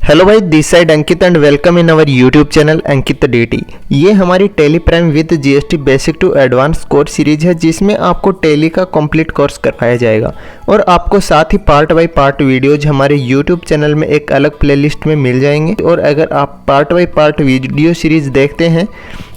Hello भाई, this side Ankit and welcome in our YouTube channel Ankit D T. ये हमारी Tally Prime with GST basic to advance course series है, जिसमें आपको tele का कंप्लीट कोर्स करवाया जाएगा और आपको साथ ही पार्ट बाय पार्ट वीडियोज हमारे यूट्यूब चैनल में एक अलग प्लेलिस्ट में मिल जाएंगे। और अगर आप part by part video series देखते हैं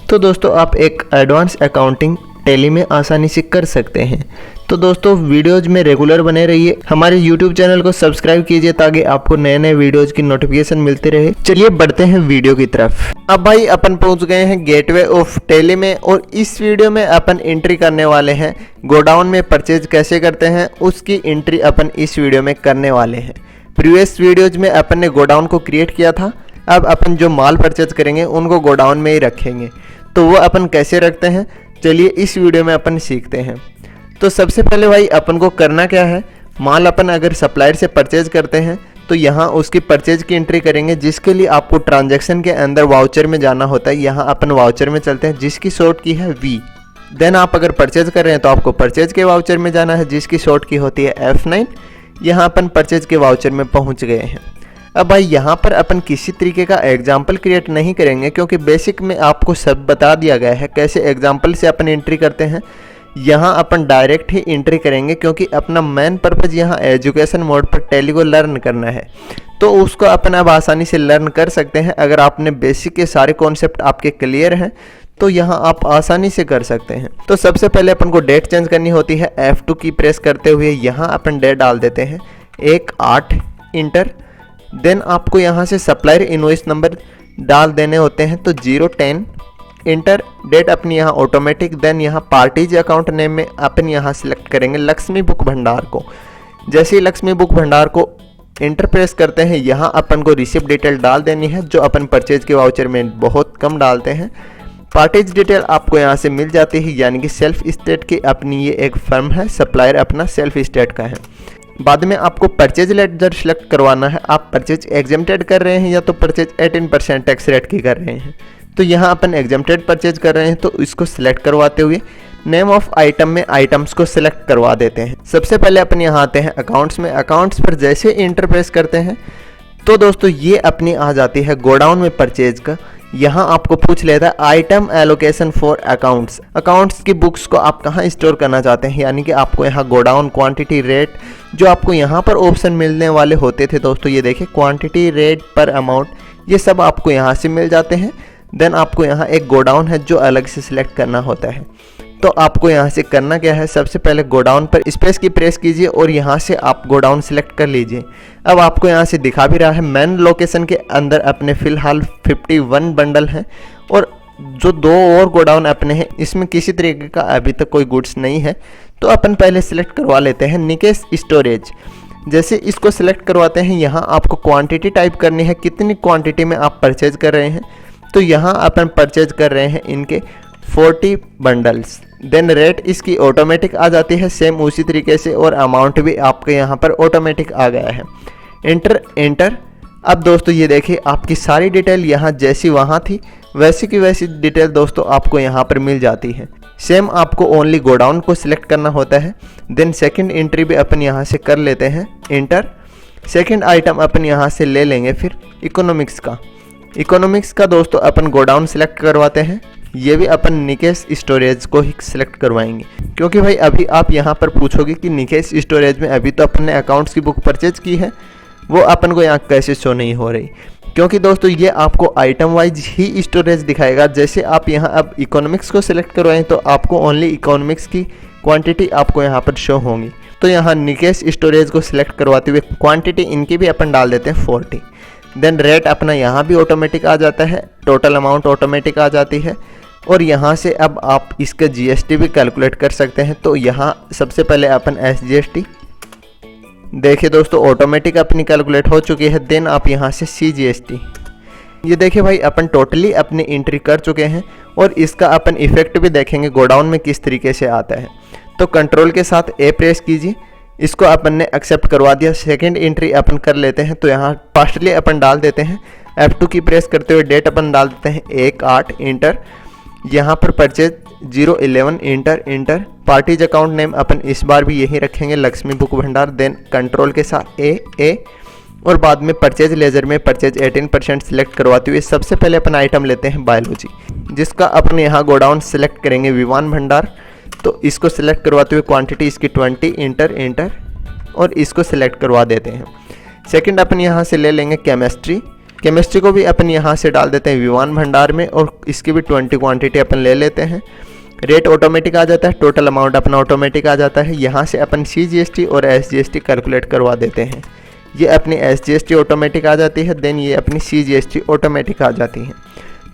तो दोस्तों आप एक एडवांस अकाउंटिंग टेली में आसानी से कर सकते हैं। तो दोस्तों वीडियोज में रेगुलर बने रहिए, हमारे यूट्यूब चैनल को सब्सक्राइब कीजिए ताकि आपको नए नए वीडियोज की नोटिफिकेशन मिलती रहे। चलिए बढ़ते हैं वीडियो की तरफ। अब भाई अपन पहुंच गए हैं गेटवे ऑफ टेली में और इस वीडियो में अपन एंट्री करने वाले हैं गोडाउन में परचेज कैसे करते हैं, उसकी एंट्री अपन इस वीडियो में करने वाले हैं। प्रीवियस वीडियोज में अपन ने गोडाउन को क्रिएट किया था, अब अपन जो माल परचेज करेंगे उनको गोडाउन में ही रखेंगे। तो वो अपन कैसे रखते हैं, चलिए इस वीडियो में अपन सीखते हैं। तो सबसे पहले भाई अपन को करना क्या है, माल अपन अगर सप्लायर से परचेज करते हैं तो यहाँ उसकी परचेज की एंट्री करेंगे, जिसके लिए आपको ट्रांजैक्शन के अंदर वाउचर में जाना होता है। यहाँ अपन वाउचर में चलते हैं जिसकी शॉर्ट की है वी। देन आप अगर परचेज कर रहे हैं तो आपको परचेज के वाउचर में जाना है जिसकी शॉर्ट की होती है F9। यहाँ अपन परचेज के वाउचर में पहुँच गए हैं। अब भाई यहाँ पर अपन किसी तरीके का एग्जाम्पल क्रिएट नहीं करेंगे क्योंकि बेसिक में आपको सब बता दिया गया है कैसे एग्जाम्पल से अपन एंट्री करते हैं। यहाँ अपन डायरेक्ट ही एंट्री करेंगे क्योंकि अपना मेन पर्पज़ यहाँ एजुकेशन मोड पर टेली को लर्न करना है। तो उसको अपन अब आसानी से लर्न कर सकते हैं। अगर आपने बेसिक के सारे कॉन्सेप्ट आपके क्लियर हैं तो यहाँ आप आसानी से कर सकते हैं। तो सबसे पहले अपन को डेट चेंज करनी होती है। F2 की प्रेस करते हुए यहाँ अपन डेट डाल देते हैं 1/8 इंटर। देन आपको यहाँ से सप्लायर इनवॉइस नंबर डाल देने होते हैं तो 010 इंटर। डेट अपनी यहाँ ऑटोमेटिक। देन यहाँ पार्टीज अकाउंट नेम में अपन यहाँ सिलेक्ट करेंगे लक्ष्मी बुक भंडार को। जैसे ही लक्ष्मी बुक भंडार को इंटर प्रेस करते हैं यहाँ अपन को रिसिप्ट डिटेल डाल देनी है, जो अपन परचेज के वाउचर में बहुत कम डालते हैं। पार्टीज डिटेल आपको यहाँ से मिल जाती है, यानी कि सेल्फ स्टेट की अपनी ये एक फर्म है, सप्लायर अपना सेल्फ स्टेट का है। बाद में आपको परचेज लेटर सेलेक्ट करवाना है, आप परचेज एग्जेम्प्टेड कर रहे हैं या तो परचेज 18% टैक्स रेट की कर रहे हैं। तो यहाँ अपन एग्जेम्प्टेड परचेज कर रहे हैं तो इसको सिलेक्ट करवाते हुए नेम ऑफ आइटम में आइटम्स को सिलेक्ट करवा देते हैं। सबसे पहले अपन यहाँ आते हैं अकाउंट्स में। अकाउंट्स पर जैसे इंटर प्रेस करते हैं तो दोस्तों ये अपनी आ जाती है गोडाउन में परचेज का। यहाँ आपको पूछ लेता है item allocation for accounts. Accounts की बुक्स को आप कहाँ स्टोर करना चाहते हैं, यानी कि आपको यहाँ गोडाउन क्वांटिटी रेट जो आपको यहाँ पर ऑप्शन मिलने वाले होते थे दोस्तों, ये देखिए क्वांटिटी रेट पर अमाउंट, ये सब आपको यहाँ से मिल जाते हैं। देन आपको यहाँ एक गोडाउन है जो अलग से सिलेक्ट करना होता है। तो आपको यहाँ से करना क्या है, सबसे पहले गोडाउन पर स्पेस की प्रेस कीजिए और यहाँ से आप गोडाउन सिलेक्ट कर लीजिए। अब आपको यहाँ से दिखा भी रहा है मेन लोकेशन के अंदर अपने फ़िलहाल 51 बंडल हैं और जो 2 और गोडाउन अपने हैं इसमें किसी तरीके का अभी तक कोई गुड्स नहीं है। तो अपन पहले सिलेक्ट करवा लेते हैं निकेश स्टोरेज। जैसे इसको सिलेक्ट करवाते हैं यहाँ आपको क्वांटिटी टाइप करनी है, कितनी क्वांटिटी में आप परचेज कर रहे हैं। तो यहाँ अपन परचेज कर रहे हैं इनके 40 बंडल्स। देन रेट इसकी ऑटोमेटिक आ जाती है सेम उसी तरीके से, और अमाउंट भी आपके यहाँ पर ऑटोमेटिक आ गया है। Enter enter. अब दोस्तों ये देखिए आपकी सारी डिटेल यहाँ जैसी वहाँ थी वैसी की वैसी डिटेल दोस्तों आपको यहाँ पर मिल जाती है। सेम आपको ओनली गोडाउन को सिलेक्ट करना होता है। देन सेकंड एंट्री भी अपन यहाँ से कर लेते हैं एंटर। सेकंड आइटम अपन यहाँ से ले लेंगे फिर इकोनॉमिक्स का। इकोनॉमिक्स का दोस्तों अपन गोडाउन सिलेक्ट करवाते हैं, ये भी अपन निकेश स्टोरेज को ही सिलेक्ट करवाएंगे क्योंकि भाई अभी आप यहाँ पर पूछोगे कि निकेश स्टोरेज में अभी तो अपन ने अकाउंट्स की बुक परचेज की है, वो अपन को यहाँ कैसे शो नहीं हो रही, क्योंकि दोस्तों ये आपको आइटम वाइज ही स्टोरेज दिखाएगा। जैसे आप यहाँ अब इकोनॉमिक्स को सिलेक्ट करवाएं तो आपको ओनली इकोनॉमिक्स की क्वांटिटी आपको यहाँ पर शो होंगी। तो यहाँ निकेश स्टोरेज को सिलेक्ट करवाते हुए क्वांटिटी इनकी भी अपन डाल देते हैं 40। देन रेट अपना यहाँ भी ऑटोमेटिक आ जाता है, टोटल अमाउंट ऑटोमेटिक आ जाती है, और यहाँ से अब आप इसका जीएसटी भी कैलकुलेट कर सकते हैं। तो यहाँ सबसे पहले अपन SGST देखिए दोस्तों ऑटोमेटिक अपनी कैलकुलेट हो चुकी है। देन आप यहाँ से CGST, ये देखिए भाई अपन टोटली अपनी एंट्री कर चुके हैं और इसका अपन इफेक्ट भी देखेंगे गोडाउन में किस तरीके से आता है। तो कंट्रोल के साथ A प्रेस कीजिए, इसको अपन ने एक्सेप्ट करवा दिया। सेकंड एंट्री अपन कर लेते हैं तो यहाँ पास्टली अपन डाल देते हैं। F2 की प्रेस करते हुए डेट अपन डाल देते हैं 1/8 इंटर। यहाँ पर purchase 011 enter enter. Parties account name अपन इस बार भी यही रखेंगे लक्ष्मी बुक भंडार। देन कंट्रोल के साथ A और बाद में परचेज लेजर में परचेज 18% सिलेक्ट करवाते हुए सबसे पहले अपन आइटम लेते हैं बायोलॉजी, जिसका अपन यहाँ गोडाउन सेलेक्ट करेंगे विमान भंडार। तो इसको सिलेक्ट करवाते हुए क्वांटिटी इसकी 20 इंटर और इसको सिलेक्ट करवा देते हैं। सेकंड अपन यहाँ से ले लेंगे केमिस्ट्री को भी अपन यहाँ से डाल देते हैं विमान भंडार में और इसकी भी 20 क्वांटिटी अपन ले लेते हैं। रेट ऑटोमेटिक आ जाता है, टोटल अमाउंट अपना ऑटोमेटिक आ जाता है। यहाँ से अपन CGST और SGST कैलकुलेट करवा देते हैं। ये अपनी SGST ऑटोमेटिक आ जाती है, देन ये अपनी CGST ऑटोमेटिक आ जाती है।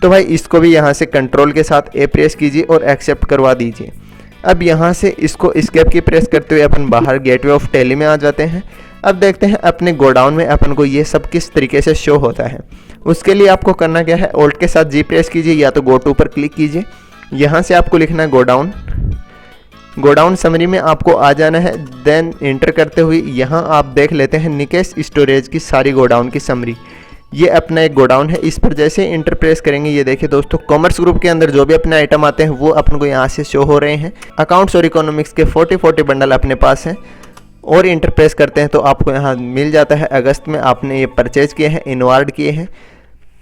तो भाई इसको भी यहाँ से कंट्रोल के साथ A प्रेस कीजिए और एक्सेप्ट करवा दीजिए। अब यहाँ से इसको एस्केप की प्रेस करते हुए अपन बाहर गेटवे ऑफ टैली में आ जाते हैं। अब देखते हैं अपने गोडाउन में अपन को ये सब किस तरीके से शो होता है। उसके लिए आपको करना क्या है, ऑल्ट के साथ G प्रेस कीजिए या तो गो टू पर क्लिक कीजिए। यहाँ से आपको लिखना है गोडाउन समरी में आपको आ जाना है। देन इंटर करते हुए यहाँ आप देख लेते हैं निकेश स्टोरेज की सारी गोडाउन की समरी। ये अपना एक गोडाउन है, इस पर जैसे इंटर प्रेस करेंगे ये देखिए दोस्तों कॉमर्स ग्रुप के अंदर जो भी अपने आइटम आते हैं वो अपन को यहाँ से शो हो रहे हैं। अकाउंट्स और इकोनॉमिक्स के 40 बंडल अपने पास हैं और इंटर प्रेस करते हैं तो आपको यहाँ मिल जाता है अगस्त में आपने ये परचेज किए हैं, इनवार्ड किए हैं।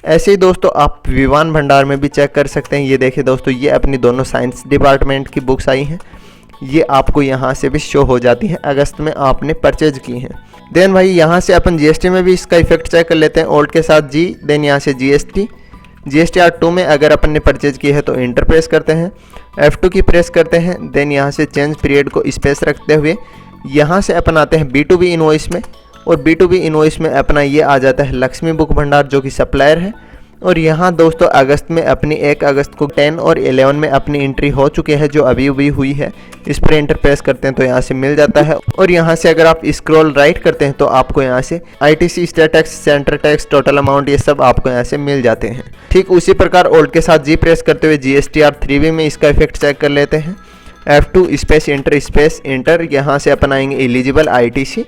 ऐसे ही दोस्तों आप विमान भंडार में भी चेक कर सकते हैं। ये देखिए दोस्तों ये अपनी दोनों साइंस डिपार्टमेंट की बुक्स आई हैं, ये आपको यहाँ से भी शो हो जाती हैं अगस्त में आपने परचेज की हैं। देन भाई यहाँ से अपन GST में भी इसका इफेक्ट चेक कर लेते हैं, ऑल्ट के साथ G, देन यहाँ से GSTR 2 में अगर अपन ने परचेज की है तो इंटर प्रेस करते हैं, F2 की प्रेस करते हैं। देन यहाँ से चेंज पीरियड को स्पेस रखते हुए यहाँ से अपन आते हैं B2B इनवॉइस में और B2B इनवॉइस में अपना ये आ जाता है लक्ष्मी बुक भंडार जो कि सप्लायर है। और यहाँ दोस्तों अगस्त में अपनी 1 अगस्त को 10 और 11 में अपनी एंट्री हो चुकी है जो अभी अभी हुई है। इस पर इंटर प्रेस करते हैं तो यहाँ से मिल जाता है। और यहाँ से अगर आप स्क्रॉल राइट करते हैं तो आपको यहाँ से ITC, state tax, central tax, total amount ये सब आपको यहाँ से मिल जाते हैं। ठीक उसी प्रकार ऑल्ट के साथ G प्रेस करते हुए GSTR 3B में इसका इफेक्ट चेक कर लेते हैं। F2 स्पेस इंटर यहाँ से अपन आएंगे एलिजिबल ITC,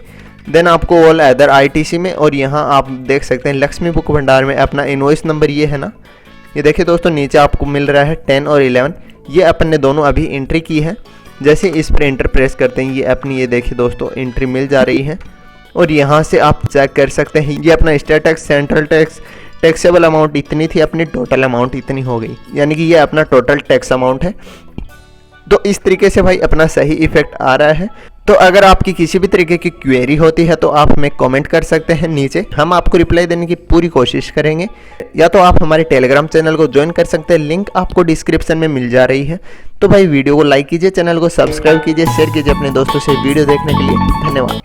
देन आपको ऑल अदर ITC में। और यहाँ आप देख सकते हैं लक्ष्मी बुक भंडार में अपना इनवॉइस नंबर ये है ना, ये देखिए दोस्तों नीचे आपको मिल रहा है 10 और 11, ये अपन ने दोनों अभी एंट्री की है। जैसे इस पर इंटर प्रेस करते हैं ये अपनी ये देखिए दोस्तों एंट्री मिल जा रही है। और यहाँ से आप चेक कर सकते हैं ये अपना state tax, central tax, taxable amount इतनी थी, अपनी टोटल अमाउंट इतनी हो गई, यानी कि ये अपना टोटल टैक्स अमाउंट है। तो इस तरीके से भाई अपना सही इफेक्ट आ रहा है। तो अगर आपकी किसी भी तरीके की क्वेरी होती है तो आप हमें कमेंट कर सकते हैं नीचे, हम आपको रिप्लाई देने की पूरी कोशिश करेंगे। या तो आप हमारे टेलीग्राम चैनल को ज्वाइन कर सकते हैं, लिंक आपको डिस्क्रिप्शन में मिल जा रही है। तो भाई वीडियो को लाइक कीजिए, चैनल को सब्सक्राइब कीजिए, शेयर कीजिए अपने दोस्तों से। वीडियो देखने के लिए धन्यवाद।